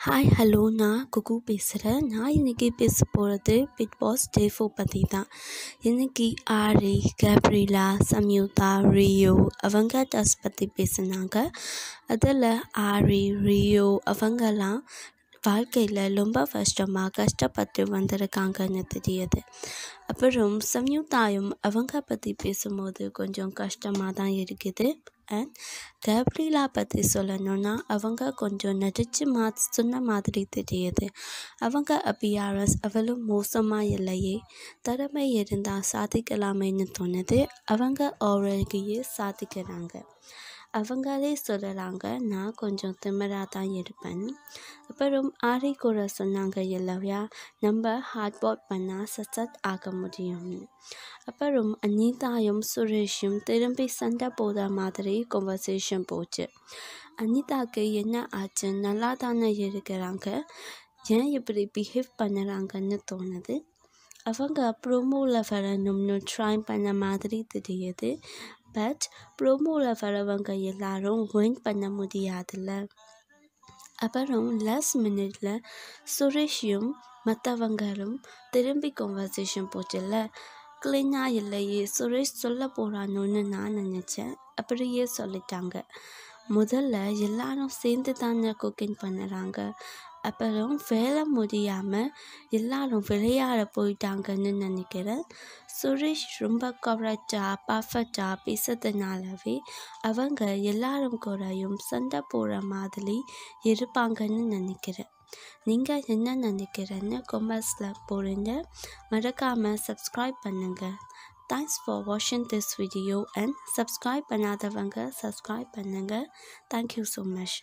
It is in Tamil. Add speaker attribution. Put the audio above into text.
Speaker 1: ஹாய் ஹலோ நான் குகு பேசுகிறேன். நான் இன்றைக்கி பேச போகிறது பிக் பாஸ் டே 4 பற்றி தான். இன்றைக்கி ஆரி, கேப்ரிலா, சம்யுக்தா, ரியோ அவங்க டாஸ்க் பற்றி பேசினாங்க. அதில் ஆரி, ரியோ அவங்கெல்லாம் வாழ்க்கையில் ரொம்ப கஷ்டப்பட்டு வந்திருக்காங்கன்னு தெரியுது. அப்புறம் சம்யுக்தாயும் அவங்க பற்றி பேசும்போது கொஞ்சம் கஷ்டமாக தான் இருக்குது. அண்ட் கேப்ரிலா பற்றி சொல்லணுன்னா அவங்க கொஞ்சம் நடித்து சொன்ன மாதிரி தெரியுது. அவங்க அப்பியரன்ஸ் அவ்வளோ மோசமாக இல்லையே, திறமை இருந்தால் சாதிக்கலாமேன்னு தோணுது. அவங்க ஆல்ரெடியே சாதிக்கிறாங்க. அவங்களே சொல்லலாங்க, நான் கொஞ்சம் திமிராக தான் இருப்பேன். அப்புறம் ஆரி கூட சொன்னாங்க இல்லையா, நம்ம ஹார்ட் ஒர்க் பண்ணால் சக்ஸஸ் ஆக முடியும்னு. அப்புறம் அனிதாயும் சுரேஷும் திரும்பி சண்டை போடுற மாதிரி கன்வர்சேஷன் போச்சு. அனிதாவுக்கு என்ன ஆச்சு, நல்லா தானே இருக்கிறாங்க, ஏன் இப்படி பிஹேவ் பண்ணுறாங்கன்னு தோணுது. அவங்க ப்ரோமோவில் வரணும்னு ட்ரை பண்ண மாதிரி தெரியுது. பட் ப்ரோமோவில் வரவங்க எல்லாரும் வின் பண்ண முடியாதுல்ல. அப்புறம் லாஸ்ட் மினிட்ல சுரேஷும் மற்றவங்களும் திரும்பி கன்வர்சேஷன் போச்சுல்ல, க்ளீனாக இல்லையே. சுரேஷ் சொல்ல போகிறானோன்னு நான் நினச்சேன், அப்படியே சொல்லிட்டாங்க. முதல்ல எல்லாரும் சேர்ந்து தானே குக்கிங் பண்ணுறாங்க. அப்புறம் வேலை முடியாமல் எல்லாரும் விளையாட போயிட்டாங்கன்னு நினைக்கிறேன். சுரேஷ் ரொம்ப கரெக்டாக பர்ஃபெக்டாக பேசுறதுனாலவே அவங்க எல்லாரும் கூடயும் சண்டை போடுற மாதிரி இருப்பாங்கன்னு நினைக்கிறேன். நீங்கள் என்ன நினைக்கிறேன்னு கமெண்ட்ஸில் போடுங்க. மறக்காமல் சப்ஸ்கிரைப் பண்ணுங்கள். Thanks for watching this video and subscribe பண்ணாதவங்க subscribe பண்ணுங்கள். Thank you so much.